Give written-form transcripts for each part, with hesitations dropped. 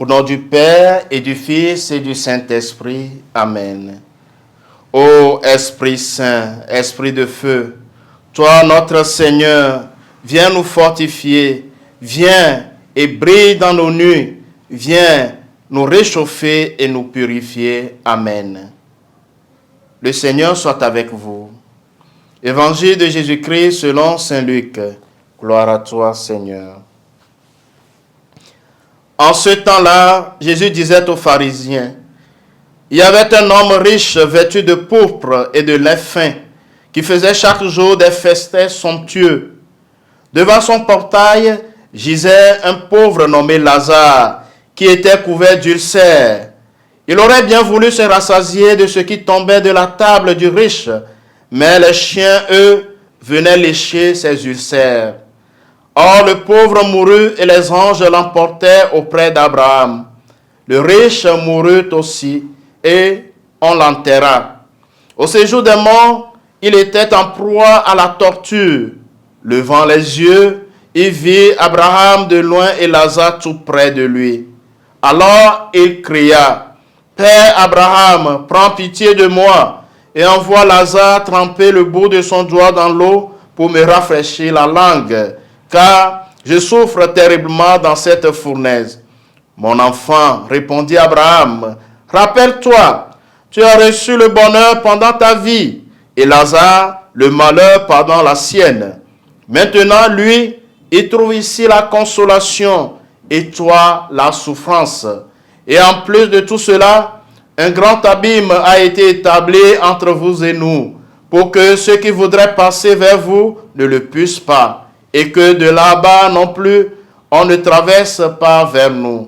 Au nom du Père et du Fils et du Saint-Esprit. Amen. Ô Esprit Saint, Esprit de feu, toi notre Seigneur, viens nous fortifier, viens et brille dans nos nuits, viens nous réchauffer et nous purifier. Amen. Le Seigneur soit avec vous. Évangile de Jésus-Christ selon saint Luc. Gloire à toi, Seigneur. En ce temps-là, Jésus disait aux pharisiens, il y avait un homme riche vêtu de pourpre et de lin fin, qui faisait chaque jour des festins somptueux. Devant son portail gisait un pauvre nommé Lazare, qui était couvert d'ulcères. Il aurait bien voulu se rassasier de ce qui tombait de la table du riche, mais les chiens, eux, venaient lécher ses ulcères. Or, le pauvre mourut et les anges l'emportèrent auprès d'Abraham. Le riche mourut aussi et on l'enterra. Au séjour des morts, il était en proie à la torture. Levant les yeux, il vit Abraham de loin et Lazare tout près de lui. Alors il cria, « Père Abraham, prends pitié de moi et envoie Lazare tremper le bout de son doigt dans l'eau pour me rafraîchir la langue. Car je souffre terriblement dans cette fournaise. » « Mon enfant, répondit Abraham, rappelle-toi, tu as reçu le bonheur pendant ta vie, et Lazare le malheur pendant la sienne. Maintenant, lui, il trouve ici la consolation, et toi, la souffrance. Et en plus de tout cela, un grand abîme a été établi entre vous et nous, pour que ceux qui voudraient passer vers vous ne le puissent pas. Et que de là-bas non plus, on ne traverse pas vers nous.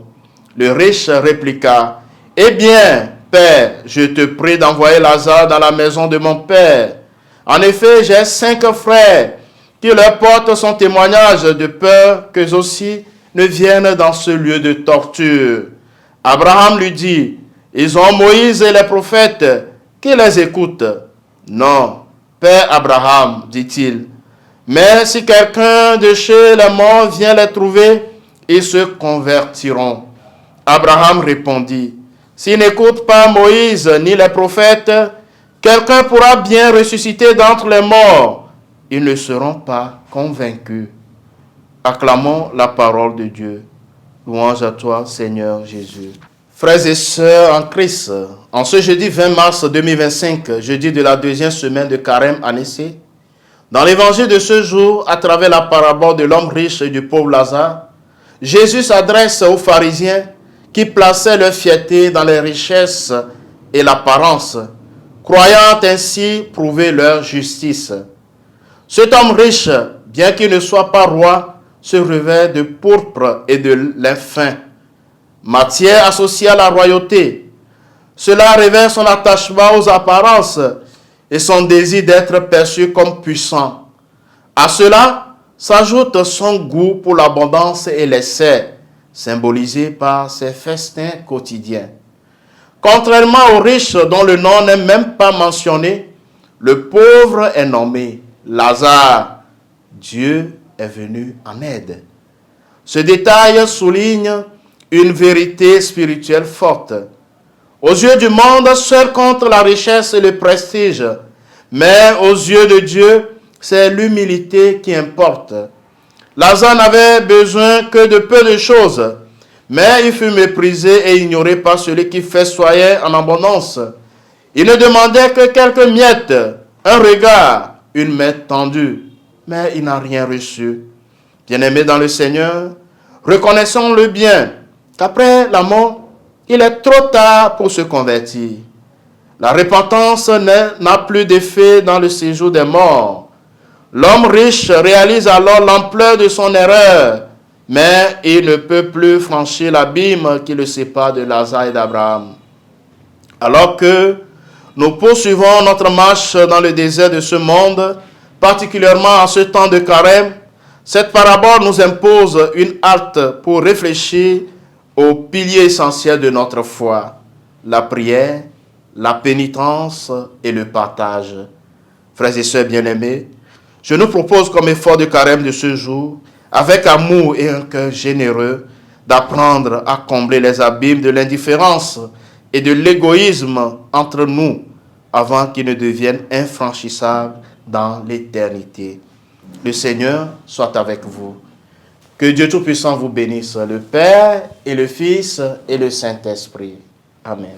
Le riche répliqua, « Eh bien, Père, je te prie d'envoyer Lazare dans la maison de mon Père. En effet, j'ai 5 frères qui leur portent son témoignage de peur qu'eux aussi ne viennent dans ce lieu de torture. » Abraham lui dit, « Ils ont Moïse et les prophètes, qui les écoutent. » « Non, Père Abraham, dit-il. Mais si quelqu'un de chez les morts vient les trouver, ils se convertiront. » Abraham répondit, « S'ils n'écoutent pas Moïse ni les prophètes, quelqu'un pourra bien ressusciter d'entre les morts. Ils ne seront pas convaincus. » Acclamons la parole de Dieu. Louange à toi, Seigneur Jésus. Frères et sœurs en Christ, en ce jeudi 20 mars 2025, jeudi de la 2e semaine de Carême année C, dans l'évangile de ce jour, à travers la parabole de l'homme riche et du pauvre Lazare, Jésus s'adresse aux pharisiens qui plaçaient leur fierté dans les richesses et l'apparence, croyant ainsi prouver leur justice. Cet homme riche, bien qu'il ne soit pas roi, se revêt de pourpre et de lin fin, matière associée à la royauté. Cela révèle son attachement aux apparences et son désir d'être perçu comme puissant. À cela s'ajoute son goût pour l'abondance et l'excès, symbolisé par ses festins quotidiens. Contrairement aux riches dont le nom n'est même pas mentionné, le pauvre est nommé Lazare. Dieu est venu en aide. Ce détail souligne une vérité spirituelle forte. Aux yeux du monde, seul compte la richesse et le prestige. Mais aux yeux de Dieu, c'est l'humilité qui importe. Lazare n'avait besoin que de peu de choses, mais il fut méprisé et ignoré par celui qui festoyait en abondance. Il ne demandait que quelques miettes, un regard, une main tendue, mais il n'a rien reçu. Bien-aimés dans le Seigneur, reconnaissons-le bien, qu'après la mort, il est trop tard pour se convertir. La repentance n'a plus d'effet dans le séjour des morts. L'homme riche réalise alors l'ampleur de son erreur, mais il ne peut plus franchir l'abîme qui le sépare de Lazare et d'Abraham. Alors que nous poursuivons notre marche dans le désert de ce monde, particulièrement en ce temps de carême, cette parabole nous impose une halte pour réfléchir aux piliers essentiels de notre foi, la prière, la pénitence et le partage. Frères et sœurs bien-aimés, je nous propose comme effort de carême de ce jour, avec amour et un cœur généreux, d'apprendre à combler les abîmes de l'indifférence et de l'égoïsme entre nous avant qu'ils ne deviennent infranchissables dans l'éternité. Le Seigneur soit avec vous. Que Dieu Tout-Puissant vous bénisse, le Père et le Fils et le Saint-Esprit. Amen.